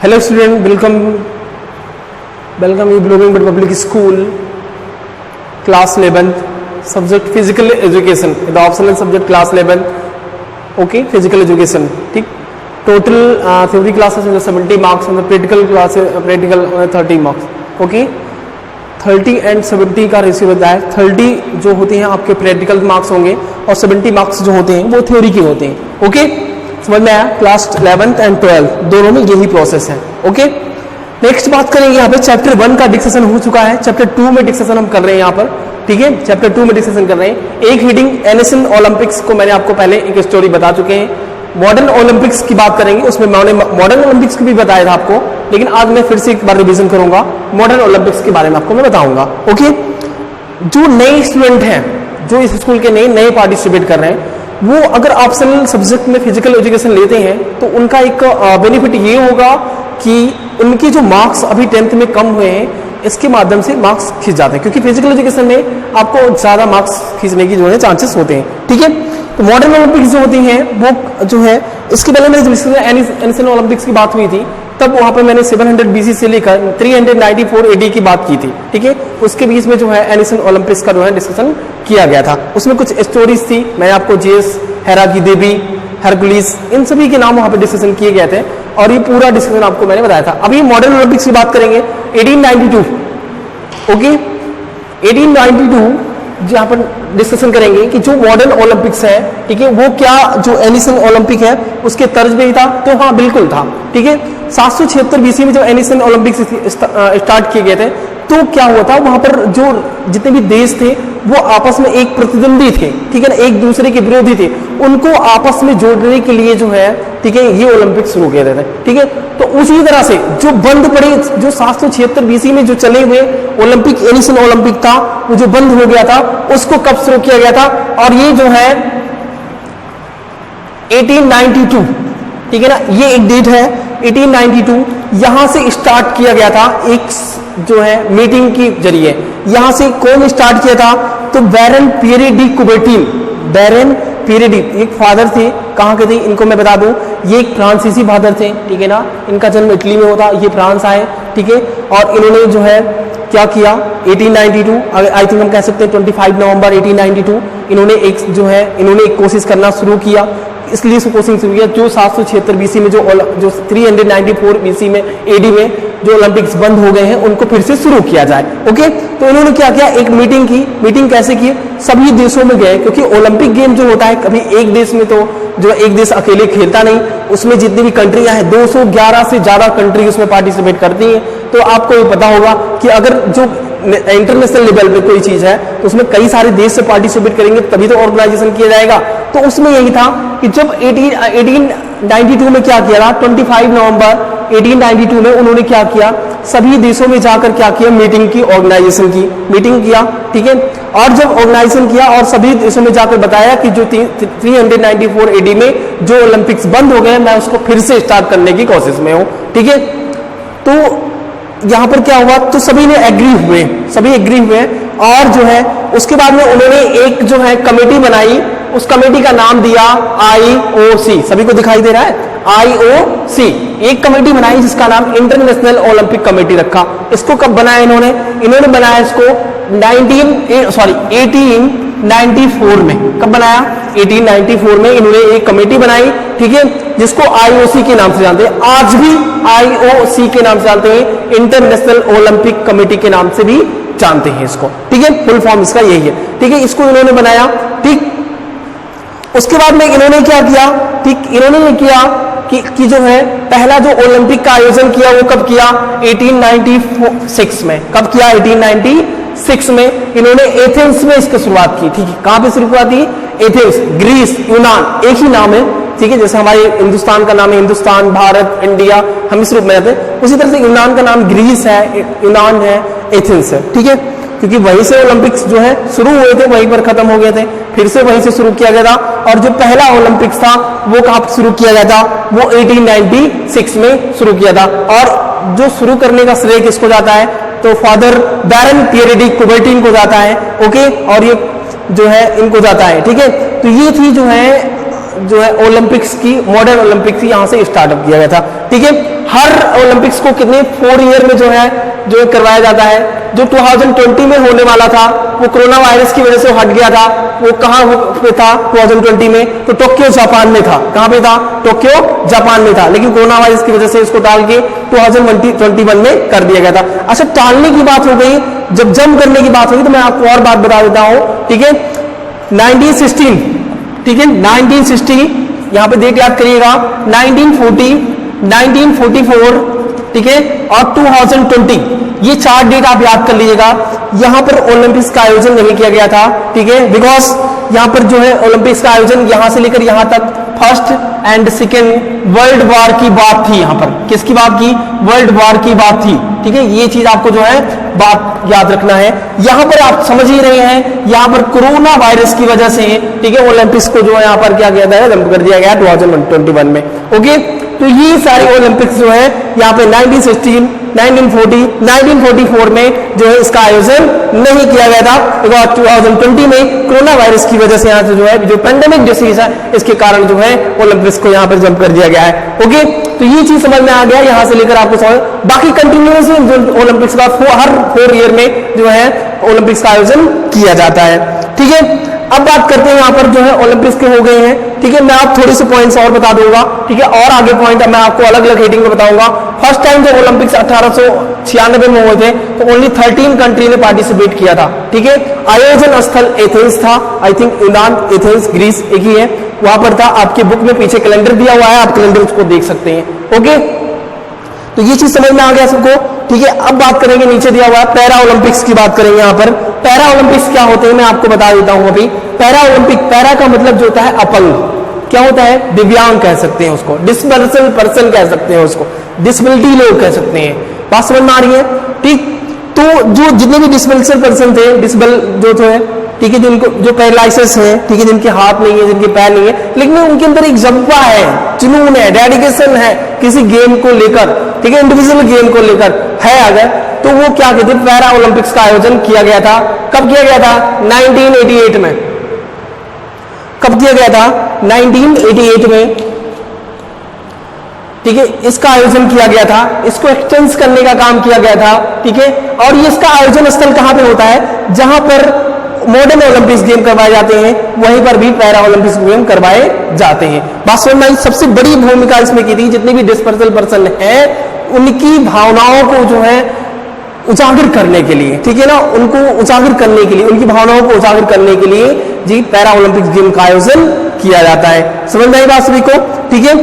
Hello student, welcome you belonging to public school, class 11th, subject physical education, the optional subject class 11, okay, physical education, ठीक. Total theory classes में 70 marks and the practical classes practical 30 marks, okay. 30 and 70 का ratio होता है. 30 जो होते हैं आपके practical marks होंगे और 70 मार्क्स जो होते हैं वो थ्योरी के होते हैं. ओके, समझ में आया. क्लास 11th एंड 12 दोनों में यही प्रोसेस है. ओके, नेक्स्ट बात करेंगे यहाँ पे चैप्टर 1 का डिस्कशन हो चुका है. चैप्टर 2 में डिस्कशन हम कर रहे हैं यहाँ पर. ठीक है, चैप्टर 2 में डिस्कशन कर रहे हैं. एक हीडिंग एनिसन ओलंपिक्स को मैंने आपको पहले एक स्टोरी बता चुके हैं. मॉडर्न ओलंपिक्स की बात करेंगे, उसमें मैंने मॉडर्न ओलंपिक्स की भी बताया था आपको, लेकिन आज मैं फिर से एक बार रिवीजन करूंगा. मॉडर्न ओलंपिक्स के बारे में आपको मैं बताऊंगा. ओके, जो नए स्टूडेंट हैं, जो इस स्कूल के नए पार्टिसिपेट कर रहे हैं, वो अगर ऑप्शनल सब्जेक्ट में फिजिकल एजुकेशन लेते हैं तो उनका एक बेनिफिट ये होगा कि उनके जो मार्क्स अभी 10th में कम हुए हैं, इसके माध्यम से मार्क्स खींच जाते हैं, क्योंकि फिजिकल एजुकेशन में आपको ज़्यादा मार्क्स खींचने की जो है चांसेस होते हैं. ठीक है, तो मॉडर्न ओलंपिक्स जो होती हैं वो जो है, इसके पहले मैंने एनिसन ओलंपिक्स की बात हुई थी, तब वहां पर मैंने 700 BC से लेकर 394 AD की बात की थी. ठीक है, उसके बीच में जो है एनिसन ओलंपिक्स का जो है डिस्कशन किया गया था. उसमें कुछ स्टोरीज थी, मैंने आपको जेस, हेरा की देवी, हरकुलिस, इन सभी के नाम वहां पर डिस्कशन किए गए थे और ये पूरा डिस्कशन आपको मैंने बताया था. अभी मॉडर्न ओलंपिक्स की बात करेंगे 1892. ओके, 1892 जहाँ पर डिस्कशन करेंगे कि जो मॉडर्न ओलंपिक्स है, ठीक है, वो क्या जो एनिसन ओलंपिक है उसके तर्ज में ही था. तो हाँ, बिल्कुल था. ठीक है, 776 BC में जब एनिसन ओलंपिक्स स्टार्ट किए गए थे, तो क्या हुआ था, वहां पर जो जितने भी देश थे वो आपस में एक प्रतिद्वंदी थे. ठीक है ना, एक दूसरे के विरोधी थे, उनको आपस में जोड़ने के लिए जो है, ठीक है, ये ओलंपिक शुरू किए थे. ठीक है, तो उसी तरह से जो बंद पड़े, जो 776 BC में जो चले हुए ओलंपिक एनिसन ओलंपिक था, वो जो बंद हो गया था, उसको कब शुरू किया गया था, और ये जो है 1892. ठीक है ना, ये एक डेट है 1892. यहां से स्टार्ट किया गया था एक जो है मीटिंग के जरिए. यहां से कौन स्टार्ट किया था, तो बैरन पियरे डी कुबर्टीन. बैरन पियरे डी एक फादर थे, कहां के थे, इनको मैं बता दूं, ये एक फ्रांसीसी फादर थे. ठीक है ना, इनका जन्म इटली में होता, ये फ्रांस आए. ठीक है, और इन्होंने जो है क्या किया 1892, आई थिंक हम कह सकते हैं 25 नवंबर 1892, इन्होंने एक कोशिश करना शुरू किया. इसलिए कोशिश शुरू किया जो 776 BC में जो 394 BC में AD में जो ओलंपिक्स बंद हो गए हैं, उनको फिर से शुरू किया जाए. ओके, तो इन्होंने क्या किया, एक मीटिंग की. मीटिंग कैसे की, सभी देशों में गए, क्योंकि ओलंपिक गेम जो होता है, कभी एक देश में तो जो एक देश अकेले खेलता नहीं, उसमें जितनी भी कंट्रियां हैं 211 से ज्यादा कंट्री उसमें पार्टिसिपेट करती हैं. तो आपको ये पता होगा कि अगर जो इंटरनेशनल लेवल पे कोई चीज है तो उसमें कई सारे देश से पार्टिसिपेट करेंगे तभी तो ऑर्गेनाइजेशन किया जाएगा. तो उसमें यही था कि जब 1892 में क्या किया था, 25 नवंबर 1892 में उन्होंने क्या किया, सभी देशों में जाकर क्या किया, मीटिंग की, ऑर्गेनाइजेशन की, मीटिंग किया. ठीक है, और जब ऑर्गेनाइजेशन किया और सभी देशों में जाकर बताया कि जो 394 AD में जो ओलंपिक्स बंद हो गए, मैं उसको फिर से स्टार्ट करने की कोशिश में हूं. ठीक है, तो यहां पर क्या हुआ, तो सभी ने सभी एग्री हुए और जो है उसके बाद में उन्होंने एक जो है कमेटी बनाई. उस कमेटी का नाम दिया IOC. सभी को दिखाई दे रहा है, IOC. एक कमेटी बनाई जिसका नाम इंटरनेशनल ओलंपिक कमेटी रखा. इसको कब बनाया इन्होंने बनाया इसको 1894 में. कब बनाया, 1894 में इन्होंने एक कमेटी बनाई. ठीक है, जिसको IOC के नाम से जानते हैं, आज भी IOC के नाम से जानते हैं, इंटरनेशनल ओलंपिक कमेटी के नाम से भी जानते हैं इसको. ठीक है, फुल फॉर्म इसका यही है. ठीक है, इसको इन्होंने बनाया. ठीक, उसके बाद में इन्होंने क्या किया, ठीक, इन्होंने ये किया कि जो है पहला जो ओलंपिक का आयोजन किया वो कब किया, 1896 में. कब किया, 1896 में इन्होंने एथेंस में इसकी शुरुआत की. ठीक है, कहां पे शुरुआत की, एथेंस, ग्रीस, यूनान, एक ही नाम है. ठीक है, जैसे हमारे हिंदुस्तान का नाम है हिंदुस्तान, भारत, इंडिया, हम इस रूप में रहते हैं, उसी तरह से यूनान का नाम ग्रीस है, यूनान है, एथेंस है. ठीक है, क्योंकि वहीं से ओलंपिक्स जो है शुरू हुए थे, वहीं पर खत्म हो गए थे, फिर से वहीं से शुरू किया गया था. और जो पहला ओलंपिक्स था वो कहां शुरू किया गया था, वो 1896 में शुरू किया था. और जो शुरू करने का श्रेय किसको जाता है, तो फादर बैरन पियरे डी कुबर्टीन को जाता है. ओके, और ये जो है इनको जाता है. ठीक है, तो ये थी जो है ओलंपिक्स की, मॉडर्न ओलंपिक्स की, यहां से स्टार्टअप किया गया था. ठीक है, हर ओलंपिक्स को कितने 4 ईयर में जो करवाया जाता है। जो 2020 में होने वाला था वो कोरोना वायरस की वजह से हट गया था। वो कहाँ पे था 2020 में? तो टोक्यो जापान में था। कहाँ पे था? टोक्यो जापान में था, लेकिन कोरोना वायरस की वजह से इसको टाल के 2021 में कर दिया गया था। अच्छा, टालने की बात हो गई, जब जंप करने की बात होगी तो मैं आपको और बात बता देता हूं, ठीक है। 1916, ठीक है, 1960, यहां पे डेट याद करिएगा, 1940, 1944, ठीक है, और 2020, ये 4 डेट आप याद कर लीजिएगा। यहां पर ओलंपिक्स का आयोजन नहीं किया गया था, ठीक है, बिकॉज यहां पर जो है ओलंपिक्स का आयोजन यहां से लेकर यहां तक first and second world war की बात थी। यहां पर किसकी बात की? वर्ल्ड वॉर की बात थी, ठीक है। ये चीज आपको जो है बात याद रखना है। यहां पर आप समझ ही रहे हैं, यहां पर कोरोना वायरस की वजह से, ठीक है, ओलंपिक्स को जो है यहां पर क्या किया गया, जंप कर दिया गया 2021 में। ओके, तो ये सारे ओलंपिक्स जो है यहाँ पे 1916, 1940, 1944 में जो है इसका आयोजन नहीं किया गया था, बिकॉज 2020 में कोरोना वायरस की वजह से यहाँ से जो है जो पेंडेमिक डिसीज है इसके कारण जो है ओलंपिक्स को यहाँ पर जंप कर दिया गया है। ओके, तो ये चीज समझ में आ गया, यहाँ से लेकर आपको समझ। बाकी कंटिन्यूसली जो ओलंपिक्स का हर 4 ईयर में जो है ओलंपिक्स का आयोजन किया जाता है, ठीक है। अब बात करते हैं यहाँ पर जो है ओलंपिक्स के हो गए हैं, ठीक है। मैं आप थोड़े से पॉइंट्स और बता दूंगा, ठीक है, और आगे पॉइंट मैं आपको अलग अलग हेडिंग में बताऊंगा। फर्स्ट टाइम जब ओलंपिक्स 1896 में हुए थे तो ओनली 13 कंट्री ने पार्टिसिपेट किया था, ठीक है। आयोजन स्थल एथेंस था, आई थिंक यूनान, एथेंस, ग्रीस एक ही है, वहां पर था। आपके बुक में पीछे कैलेंडर दिया हुआ है, आप कैलेंडर उसको देख सकते हैं। ओके, तो ये चीज समझ में आ गया सबको, ठीक है। अब बात करेंगे, नीचे दिया हुआ है पैरा ओलंपिक्स की बात करेंगे। यहाँ पर पैरा ओलंपिक्स क्या होते हैं मैं आपको बता देता हूं अभी। पैरा ओलंपिक, पैरा का मतलब जो होता है अपंग, क्या होता है? दिव्यांग कह सकते हैं उसको, डिसपर्सल पर्सन कह सकते हैं उसको, डिसेबिलिटी लोग कह सकते हैं। बात समझ में आ रही है? ठीक, तो जो जितने भी डिसपर्सल पर्सन थे, डिसेबल जो थे, ठीक है, जिनको जो पैरालाइसिस है, ठीक है, जिनके हाथ नहीं है, जिनके पैर नहीं है, लेकिन उनके अंदर एक जज्बा है, जुनून है, डेडिकेशन है किसी गेम को लेकर, ठीक है, इंडिविजुअल गेम को लेकर है अगर, तो वो क्या कहते हैं, पैरा ओलंपिक्स का आयोजन किया गया था। कब किया गया था? 1988 में। कब किया गया था? 1988 में, ठीक है, इसका आयोजन किया गया था। इसको एक्सटेंस करने का काम किया गया था, ठीक है। और ये इसका आयोजन स्थल कहां पे होता है? जहां पर मॉडर्न ओलंपिक्स गेम करवाए जाते हैं, वहीं पर भी पैरा ओलंपिक्स गेम करवाए जाते हैं। वास्तव में सबसे बड़ी भूमिका इसमें की थी, जितने भी डिसपर्सल पर्सन है उनकी भावनाओं को जो है उजागर करने के लिए, ठीक है ना, उनको उजागर करने के लिए, उनकी भावनाओं को उजागर करने के लिए जी पैरा ओलंपिक्स गेम का आयोजन किया जाता है। समझ में आई बात सभी को? ठीक है।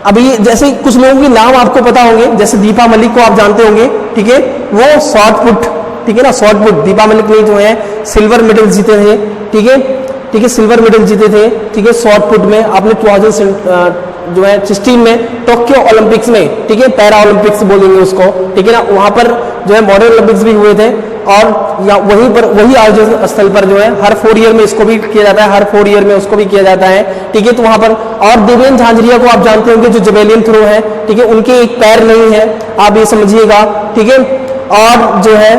अभी जैसे कुछ लोगों के नाम आपको पता होंगे, जैसे दीपा मलिक को आप जानते होंगे, ठीक है, वो शॉर्ट पुट, ठीक है ना, शॉर्ट पुट, दीपा मलिक ने जो है सिल्वर मेडल जीते थे, ठीक है, ठीक है, सिल्वर मेडल जीते थे, ठीक है, शॉर्ट पुट में। आपने 2016 में टोक्यो ओलंपिक्स में, ठीक है, पैरा ओलंपिक्स बोलेंगे उसको, ठीक है ना, वहां पर जो है मॉडर्न ओलंपिक्स भी हुए थे, और वहीं पर वही आयोजन स्थल पर जो है हर 4 ईयर में इसको भी किया जाता है, हर 4 ईयर में उसको भी किया जाता है, ठीक है। तो वहां पर, और देवेंद्र झांझरिया को आप जानते होंगे जो जेवेलिन थ्रो है, ठीक है, उनके एक पैर नहीं है, आप ये समझिएगा, ठीक है। और जो है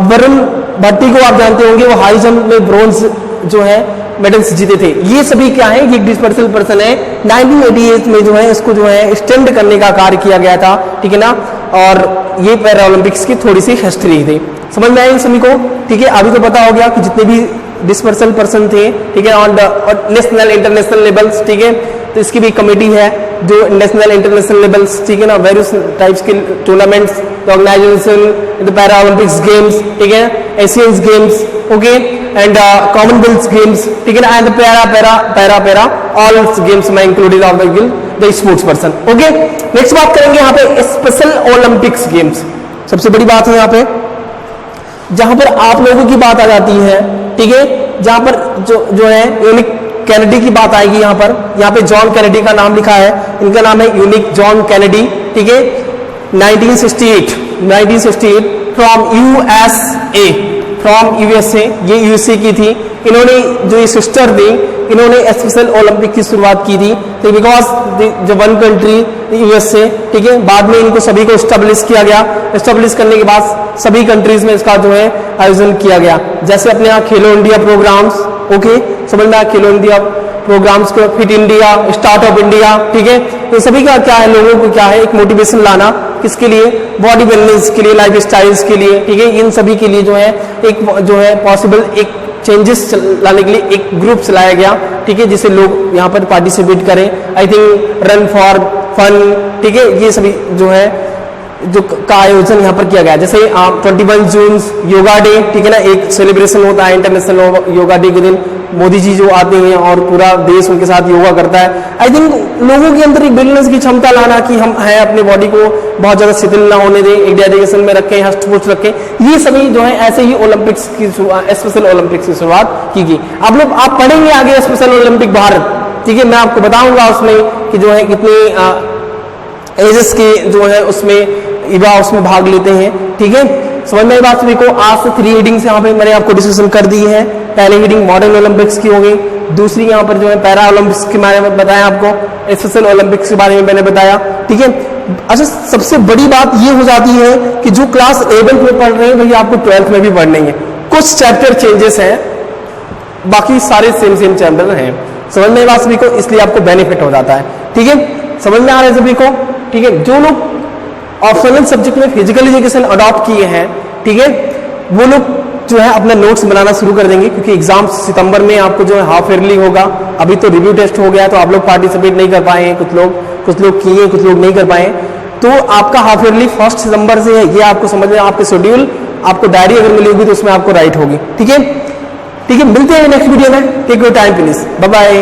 वरुण भट्टी को आप जानते होंगे, वो हाई जंप में ब्रोंज जो है मेडल्स जीते थे। ये सभी क्या है, ये डिसपर्सल पर्सन है। 1988 में जो है इसको जो है स्टैंड करने का कार्य किया गया था, ठीक है ना, और ये पैरा ओलंपिक्स की थोड़ी सी हिस्ट्री थी। समझ में आई सभी को? ठीक है। अभी तो पता हो गया कि जितने भी डिसपर्सल पर्सन थे, ठीक है, ऑन नेशनल इंटरनेशनल लेवल्स, ठीक है, तो इसकी भी कमेटी है जो नेशनल इंटरनेशनल लेवल्स, ठीक है ना, वेरियस टाइप्स के tournaments, organisation, the para Olympics games, ठीक है, Asians games, okay, and Commonwealth games, ठीक है ना, एंड पैरा ऑल गेम्स में included of the sports person. Okay, next बात करेंगे यहाँ पे स्पेशल ओलंपिक्स गेम्स। सबसे बड़ी बात है यहाँ पे, जहां पर आप लोगों की बात आ जाती है, ठीक है, जहां पर जो है यूनिक कैनेडी की बात आएगी। यहाँ पे जॉन कैनेडी का नाम लिखा है, इनका नाम है यूनिक जॉन कैनेडी, ठीक है, 1968 फ्रॉम यूएसए, ये यूएसए की थी। इन्होंने जो ये सिस्टर थी, इन्होंने स्पेशल ओलंपिक की शुरुआत की थी, तो बिकॉज जो वन कंट्री यूएसए, ठीक है, बाद में इनको सभी को स्टैब्लिश किया गया। स्टैब्लिश करने के बाद सभी कंट्रीज में इसका जो है आयोजन किया गया। जैसे अपने यहाँ खेलो इंडिया प्रोग्राम्स, ओके, समझ में आया, खेलो इंडिया प्रोग्राम्स को, फिट इंडिया, स्टार्टअप इंडिया, ठीक है। तो सभी का क्या है, लोगों को क्या है, एक मोटिवेशन लाना, किसके लिए, बॉडी वेलनेस के लिए, लाइफ स्टाइल्स के लिए, ठीक है। इन सभी के लिए जो है एक जो है पॉसिबल एक चेंजेस लाने के लिए एक ग्रुप चलाया गया, ठीक है, जिसे लोग यहाँ पर पार्टिसिपेट करें। I think run for fun, ठीक है, ये सभी जो है जो का आयोजन यहाँ पर किया गया। जैसे 21 जून योगा डे, ठीक है ना, एक सेलिब्रेशन होता है इंटरनेशनल योगा डे के दिन मोदी जी जो आते हैं और पूरा देश उनके साथ योगा करता है। आई थिंक लोगों के अंदर एक बैलेंस की क्षमता लाना कि हम हैं अपने बॉडी को बहुत ज़्यादा शिथिल ना होने दें, एक डेडिकेशन में रखें, हष्ट पुष्ट रखें, ये सभी जो है ऐसे ही ओलंपिक्स की स्पेशल ओलंपिक्स की शुरुआत की गई। आप पढ़ेंगे आगे स्पेशल ओलंपिक भारत, ठीक है, मैं आपको बताऊंगा उसमें कि जो है कितनी एजेस के जो है उसमें युवा उसमें भाग लेते हैं, ठीक है। समझ में बात सभी को। आज से 3 हेडिंग्स यहाँ पे मैंने आपको डिस्कशन कर दी है। पहली हेडिंग मॉडर्न ओलंपिक्स की होगी, दूसरी यहाँ पर जो है पैरा ओलंपिक्स के बारे में बताया आपको, स्पेशल ओलंपिक्स के बारे में मैंने बताया, ठीक है। अच्छा, सबसे बड़ी बात ये हो जाती है कि जो क्लास 11th में पढ़ रहे हैं भैया आपको 12th में भी पढ़ने हैं। कुछ चैप्टर चेंजेस हैं, बाकी सारे सेम चैप्टर हैं। समझ में बात सभी को, इसलिए आपको बेनिफिट हो जाता है, ठीक है। समझ में आ रहा है सभी को, ठीक है। जो लोग ऑप्शनल सब्जेक्ट में फिजिकल एजुकेशन अडॉप्ट किए हैं, ठीक है, वो लोग जो है अपना नोट्स बनाना शुरू कर देंगे, क्योंकि एग्जाम सितंबर में आपको जो है हाफ ईयरली होगा। अभी तो रिव्यू टेस्ट हो गया तो आप लोग पार्टिसिपेट नहीं कर पाए हैं, कुछ लोग किए, कुछ लोग नहीं कर पाए। तो आपका हाफ ईयरली 1 सितंबर से है, ये आपको समझ में, आपके शेड्यूल, आपको डायरी अगर मिली होगी तो उसमें आपको राइट होगी, ठीक है। ठीक है, मिलते हैं नेक्स्ट वीडियो में। Take your time please, bye bye.